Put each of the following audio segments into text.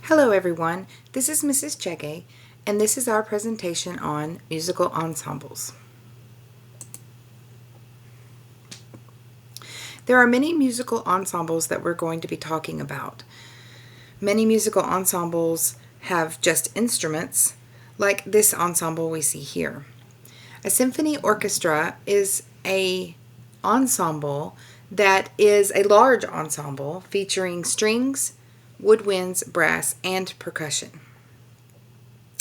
Hello everyone, this is Mrs. Chege, and this is our presentation on musical ensembles. There are many musical ensembles that we're going to be talking about. Many musical ensembles have just instruments, like this ensemble we see here. A symphony orchestra is an ensemble that is a large ensemble featuring strings, woodwinds, brass, and percussion.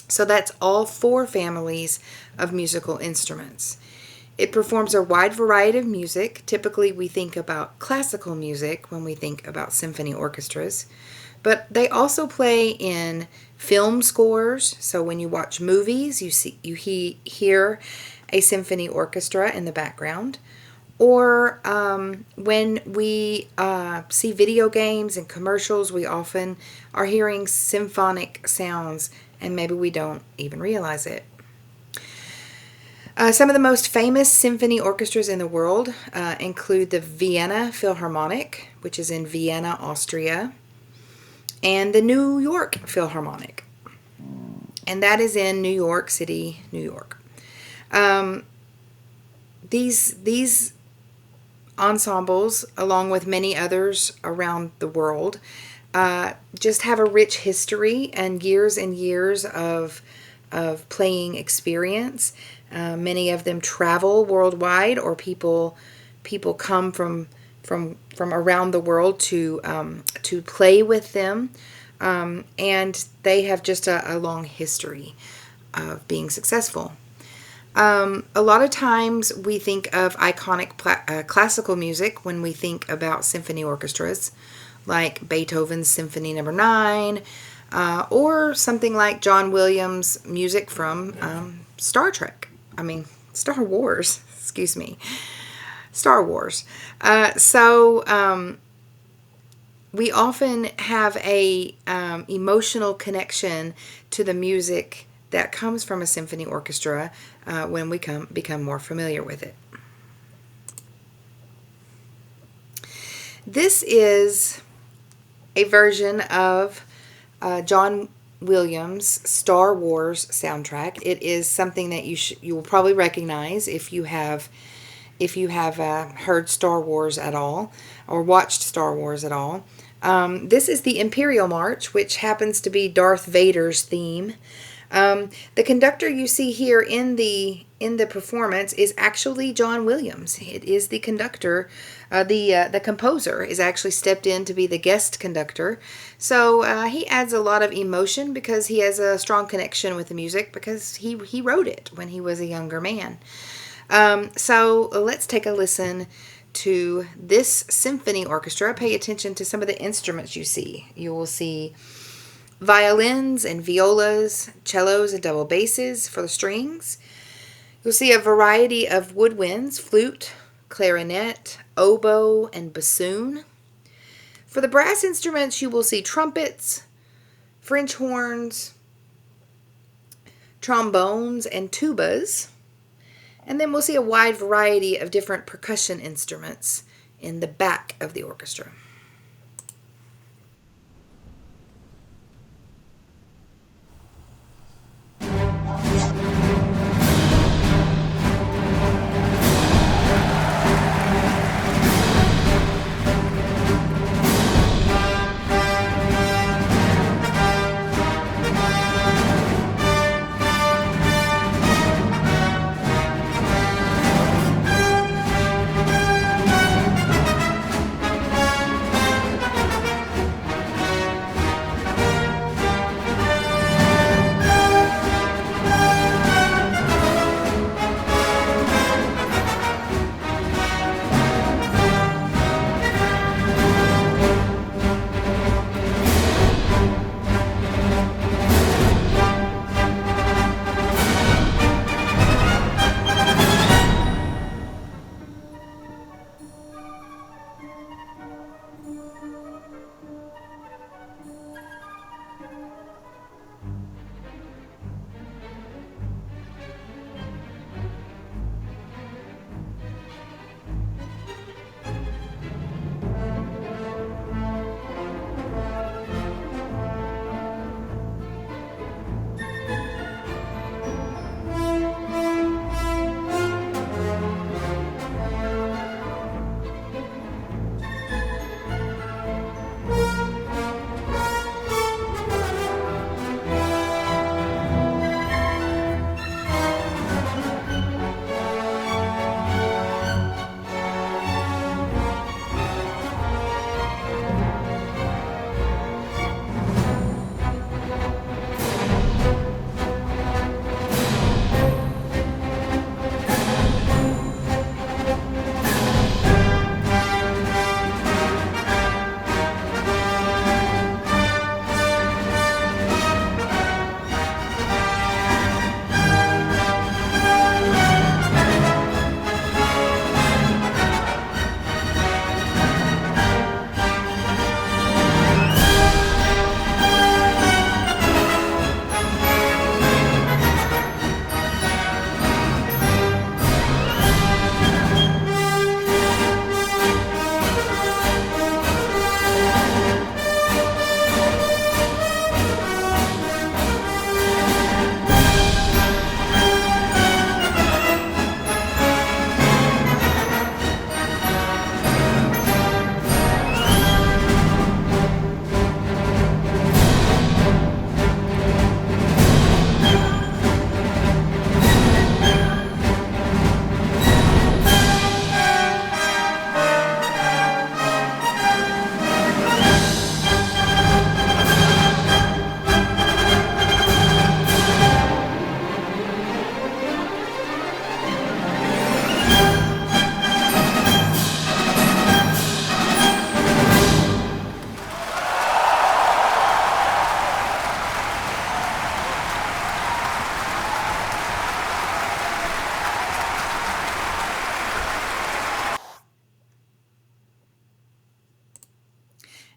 So that's all four families of musical instruments. It performs a wide variety of music. Typically, we think about classical music when we think about symphony orchestras, but they also play in film scores. So when you watch movies, you hear a symphony orchestra in the background. Or when we see video games and commercials, we often are hearing symphonic sounds, and maybe we don't even realize it. Some of the most famous symphony orchestras in the world include the Vienna Philharmonic, which is in Vienna, Austria, and the New York Philharmonic, and that is in New York City, New York. These ensembles, along with many others around the world, just have a rich history and years of playing experience. Many of them travel worldwide, or people come from around the world to play with them, and they have just a long history of being successful. A lot of times we think of iconic classical music when we think about symphony orchestras, like Beethoven's Symphony No. 9, or something like John Williams' music from Star Wars, excuse me, Star Wars. We often have a emotional connection to the music that comes from a symphony orchestra when we become more familiar with it. This is a version of John Williams' Star Wars soundtrack. It is something that you will probably recognize if you have heard Star Wars at all or watched Star Wars at all. This is the Imperial March, which happens to be Darth Vader's theme. The conductor you see here in the performance is actually John Williams. It is the conductor. The composer is actually stepped in to be the guest conductor. So he adds a lot of emotion because he has a strong connection with the music because he wrote it when he was a younger man. So let's take a listen to this symphony orchestra. Pay attention to some of the instruments you see. You will see violins and violas, cellos and double basses for the strings. You'll see a variety of woodwinds, flute, clarinet, oboe, and bassoon. For the brass instruments, you will see trumpets, French horns, trombones, and tubas. And then we'll see a wide variety of different percussion instruments in the back of the orchestra.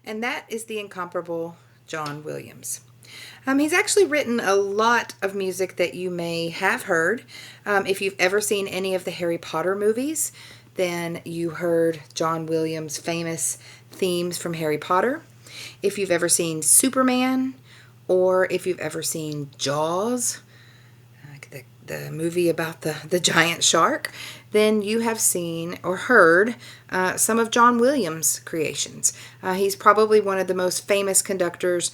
and that is the incomparable John Williams. He's actually written a lot of music that you may have heard. If you've ever seen any of the Harry Potter movies, then you heard John Williams' famous themes from Harry Potter. If you've ever seen Superman, or if you've ever seen Jaws, the movie about the giant shark, then you have seen or heard some of John Williams' creations. He's probably one of the most famous conductors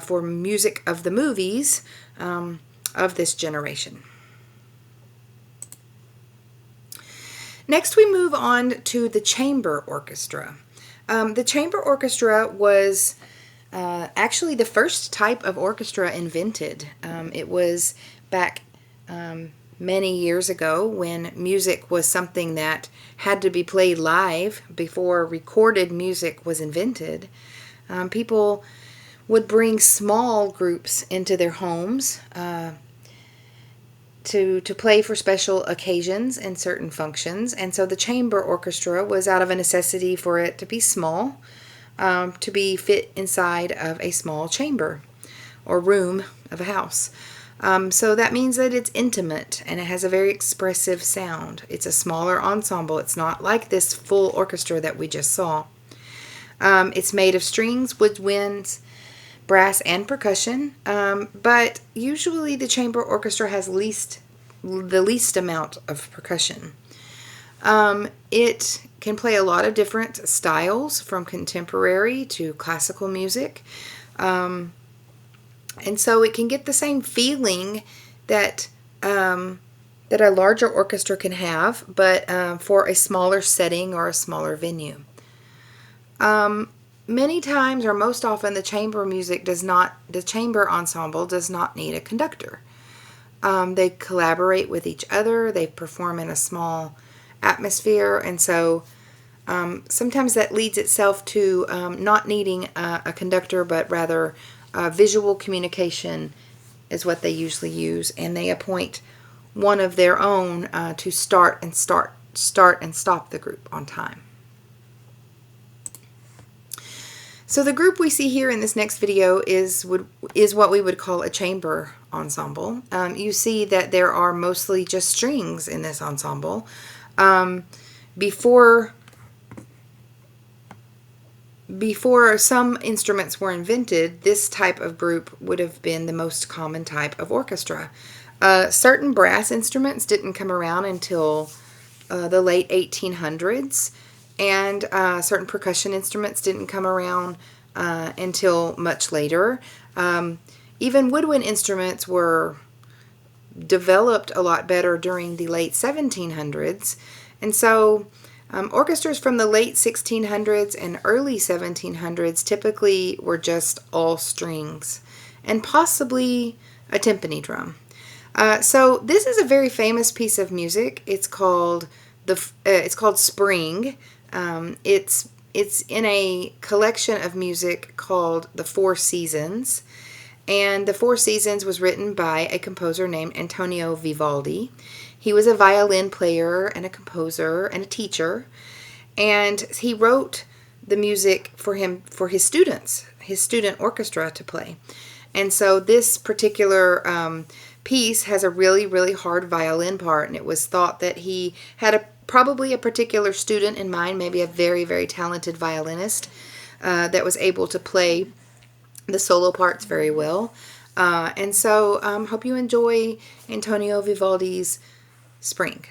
for music of the movies of this generation. Next, we move on to the chamber orchestra. The chamber orchestra was actually the first type of orchestra invented. It was back many years ago when music was something that had to be played live before recorded music was invented. People would bring small groups into their homes to play for special occasions and certain functions. And so the chamber orchestra was out of a necessity for it to be small, to be fit inside of a small chamber or room of a house. So that means that it's intimate and it has a very expressive sound. It's a smaller ensemble. It's not like this full orchestra that we just saw. It's made of strings, woodwinds, brass, and percussion. But usually the chamber orchestra has the least amount of percussion. It can play a lot of different styles, from contemporary to classical music. And so it can get the same feeling that that a larger orchestra can have, but for a smaller setting or a smaller venue. Many times, or most often, the chamber ensemble does not need a conductor. They collaborate with each other. They perform in a small atmosphere, and so sometimes that leads itself to not needing a conductor, but rather visual communication is what they usually use, and they appoint one of their own to start and stop the group on time. So the group we see here in this next video is what we would call a chamber ensemble. You see that there are mostly just strings in this ensemble. Before some instruments were invented, this type of group would have been the most common type of orchestra. Certain brass instruments didn't come around until the late 1800s, and certain percussion instruments didn't come around until much later. Even woodwind instruments were developed a lot better during the late 1700s, and so orchestras from the late 1600s and early 1700s typically were just all strings and possibly a timpani drum. So this is a very famous piece of music. It's called Spring. It's in a collection of music called The Four Seasons, and The Four Seasons was written by a composer named Antonio Vivaldi. He was a violin player and a composer and a teacher, and he wrote the music for his student orchestra to play. And so this particular piece has a really, really hard violin part, and it was thought that he had probably a particular student in mind, maybe a very, very talented violinist that was able to play the solo parts very well. And so hope you enjoy Antonio Vivaldi's Spring.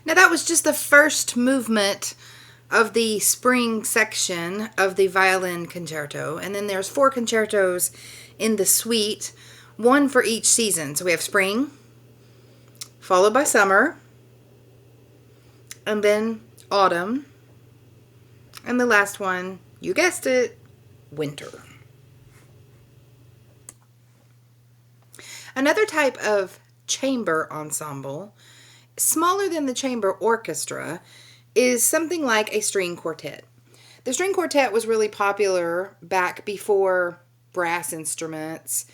Now that was just the first movement of the spring section of the violin concerto, and then there's 4 concertos in the suite, one for each season. So we have spring, followed by summer, and then autumn, and the last one, you guessed it, winter. Another type of chamber ensemble, smaller than the chamber orchestra, is something like a string quartet. The string quartet was really popular back before brass instruments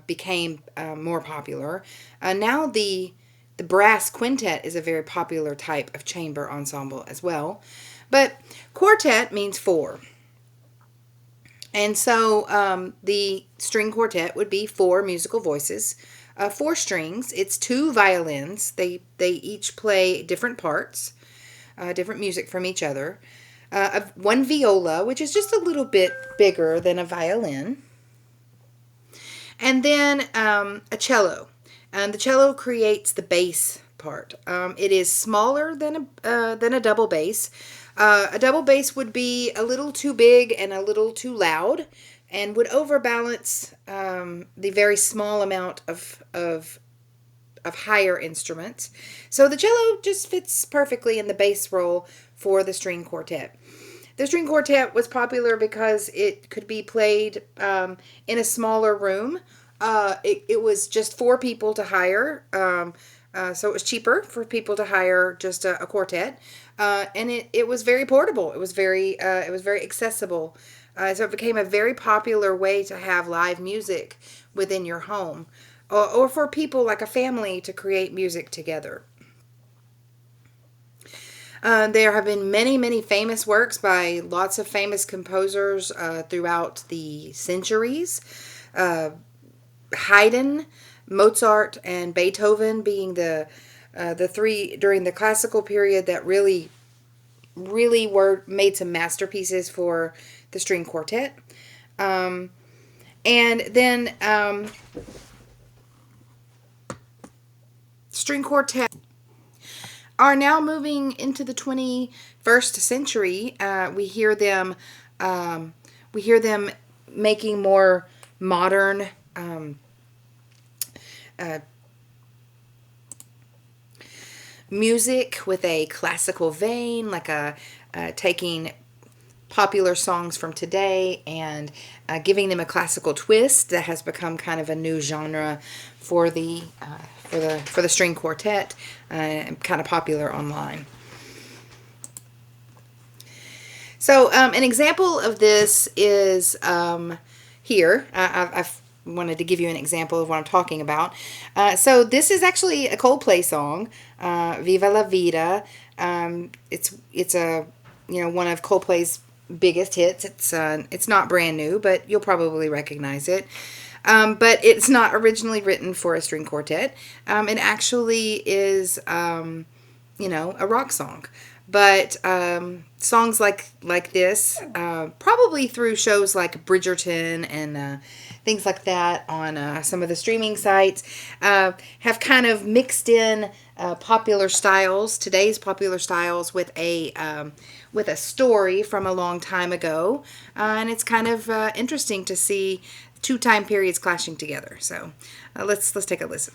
became more popular. Now the brass quintet is a very popular type of chamber ensemble as well. But quartet means 4. And so the string quartet would be 4 musical voices, 4 strings. It's 2 violins. They each play different parts, different music from each other. 1 viola, which is just a little bit bigger than a violin. And then a cello. And the cello creates the bass part. It is smaller than a double bass. A double bass would be a little too big and a little too loud, and would overbalance the very small amount of higher instruments. So the cello just fits perfectly in the bass role for the string quartet. The string quartet was popular because it could be played in a smaller room. It was just 4 people to hire. So it was cheaper for people to hire just a quartet, and it was very portable. It was very accessible. So it became a very popular way to have live music within your home, or for people like a family to create music together. There have been many, many famous works by lots of famous composers throughout the centuries. Haydn, Mozart, and Beethoven being the 3 during the classical period that really were made some masterpieces for the string quartet. And then string quartet are now moving into the 21st century. We hear them making more modern music with a classical vein, like taking popular songs from today and giving them a classical twist that has become kind of a new genre for the string quartet, kind of popular online. So an example of this is here. I've wanted to give you an example of what I'm talking about. So this is actually a Coldplay song, "Viva la Vida." It's a one of Coldplay's biggest hits. It's not brand new, but you'll probably recognize it. But it's not originally written for a string quartet. It actually is a rock song. But songs like this, probably through shows like Bridgerton and things like that on some of the streaming sites, have kind of mixed in popular styles, today's popular styles, with a story from a long time ago, and it's kind of interesting to see two time periods clashing together. So let's take a listen.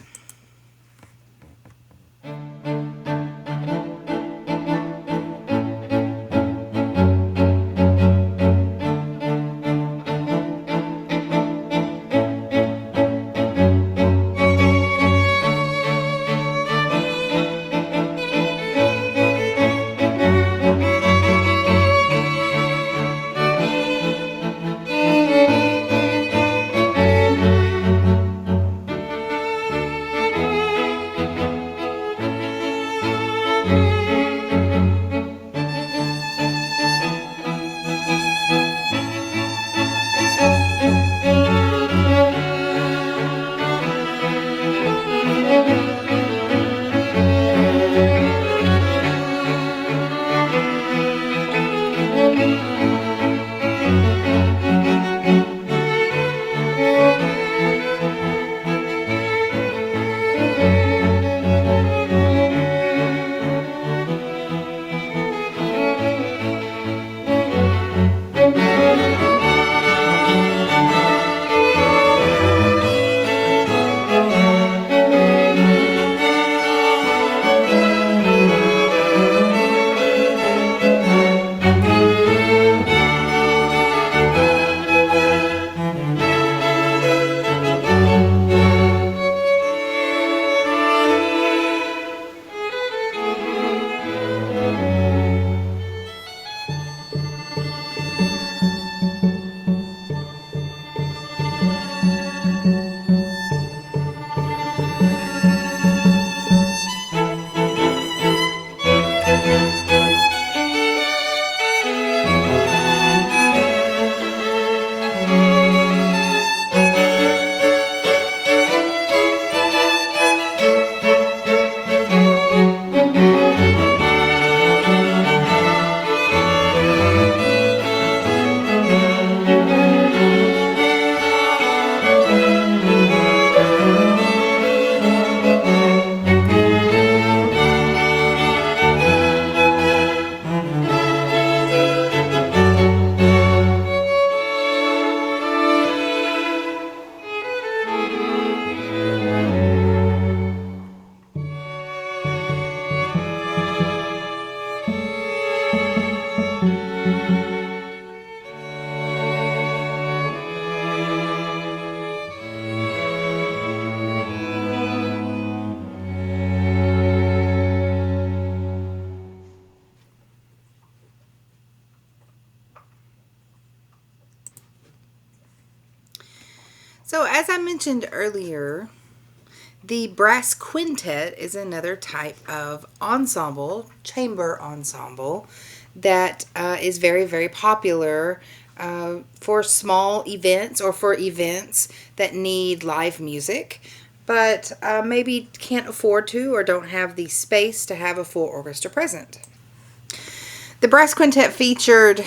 So, as I mentioned earlier, the brass quintet is another type of ensemble, chamber ensemble, that is very, very popular for small events or for events that need live music, but maybe can't afford to or don't have the space to have a full orchestra present. The brass quintet featured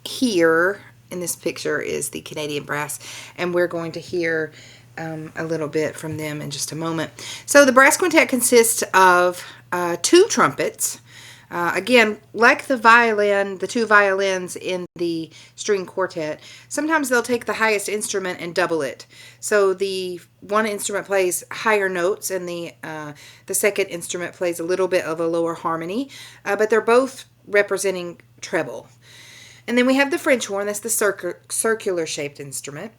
here in this picture is the Canadian Brass, and we're going to hear a little bit from them in just a moment. So the brass quintet consists of two trumpets. Again, like the two violins in the string quartet, sometimes they'll take the highest instrument and double it. So the one instrument plays higher notes, and the second instrument plays a little bit of a lower harmony, but they're both representing treble. And then we have the French horn. That's the circular shaped instrument.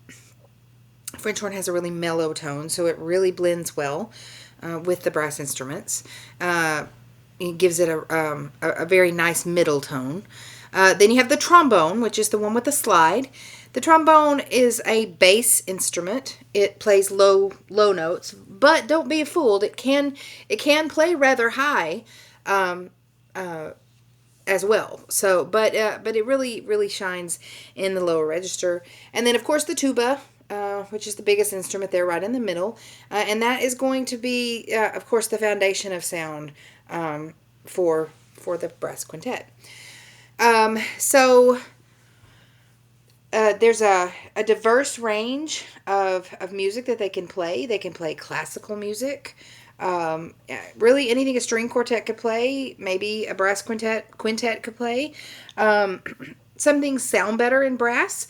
French horn has a really mellow tone, so it really blends well with the brass instruments. It gives it a very nice middle tone. Then you have the trombone, which is the one with the slide. The trombone is a bass instrument. It plays low notes, but don't be fooled. It can play rather high. As well. So, but it really shines in the lower register. And then, of course, the tuba, which is the biggest instrument there, right in the middle, and that is going to be, of course, the foundation of sound for for the brass quintet. So there's a diverse range of music that they can play. They can play classical music. Really anything a string quartet could play, maybe a brass quintet could play. Some things sound better in brass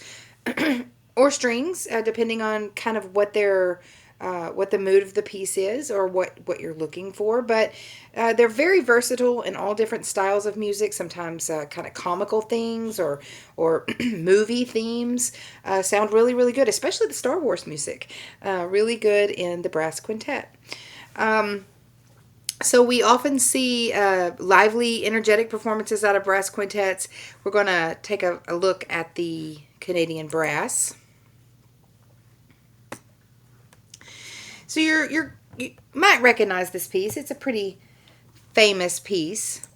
or strings, depending on kind of what the mood of the piece is or what you're looking for. But they're very versatile in all different styles of music. Sometimes kind of comical things or movie themes sound really, really good, especially the Star Wars music. Really good in the brass quintet. So we often see lively, energetic performances out of brass quintets. We're going to take a look at the Canadian brass. So you might recognize this piece. It's a pretty famous piece.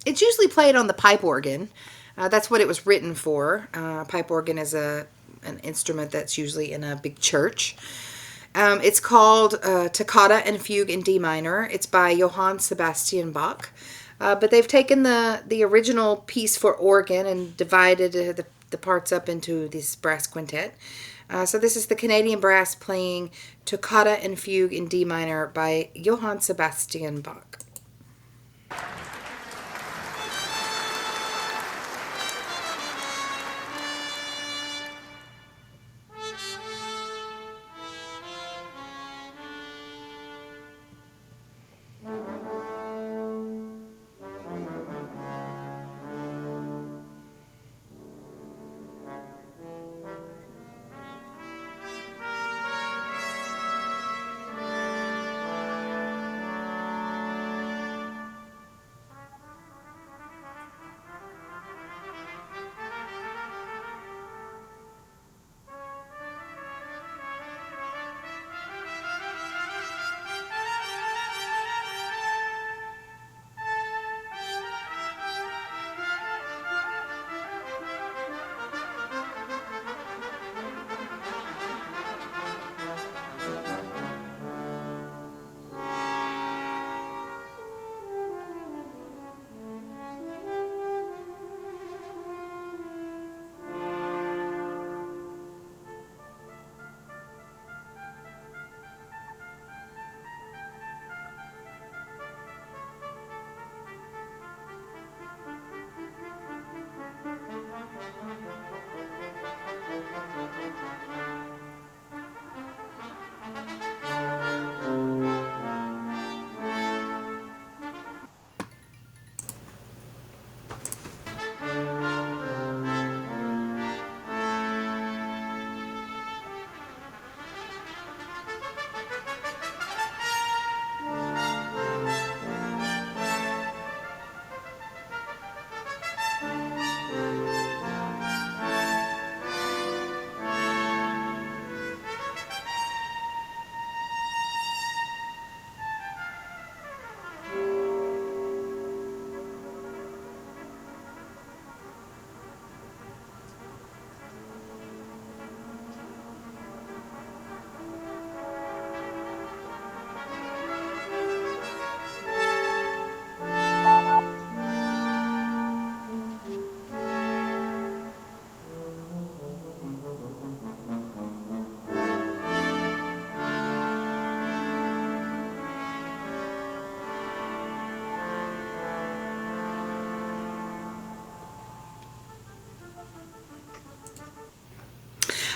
It's usually played on the pipe organ. That's what it was written for. Pipe organ is an instrument that's usually in a big church. It's called Toccata and Fugue in D minor. It's by Johann Sebastian Bach. But they've taken the original piece for organ and divided the parts up into this brass quintet. So this is the Canadian brass playing Toccata and Fugue in D minor by Johann Sebastian Bach.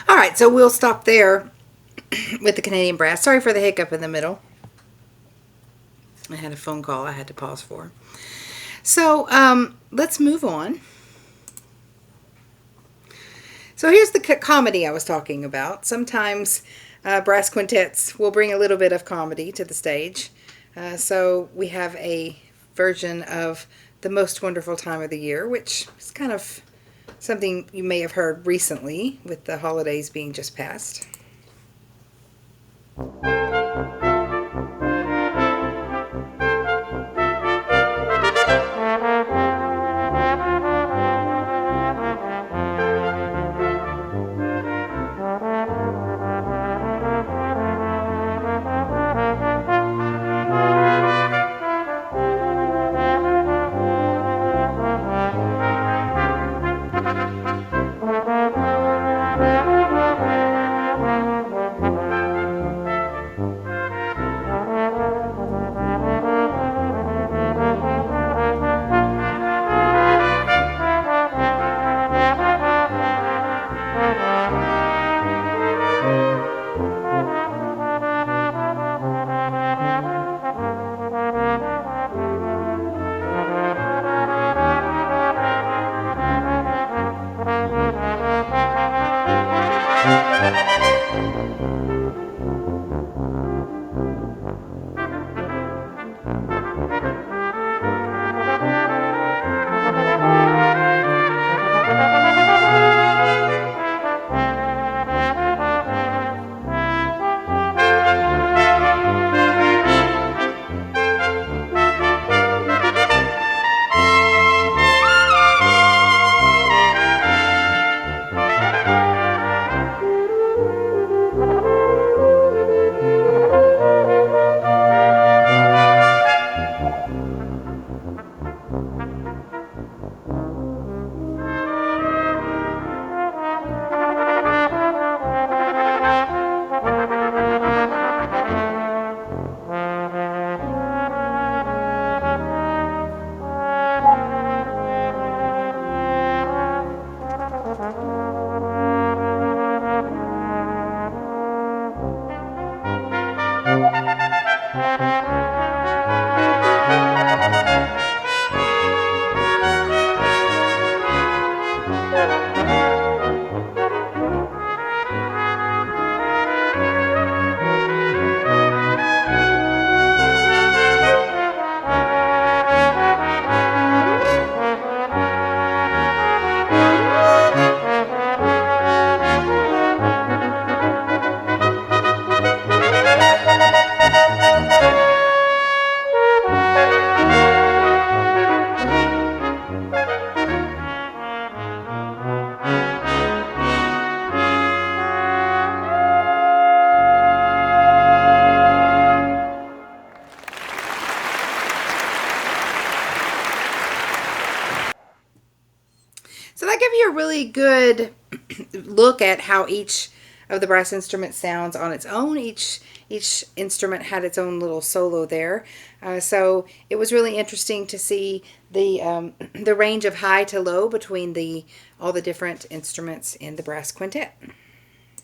All right, so we'll stop there with the Canadian brass. Sorry for the hiccup in the middle. I had a phone call I had to pause for. So let's move on. So here's the comedy I was talking about. Sometimes brass quintets will bring a little bit of comedy to the stage. So we have a version of The Most Wonderful Time of the Year, which is kind of something you may have heard recently with the holidays being just past. So that gives you a really good look at how each of the brass instruments sounds on its own. Each instrument had its own little solo there. So it was really interesting to see the range of high to low between the all the different instruments in the brass quintet.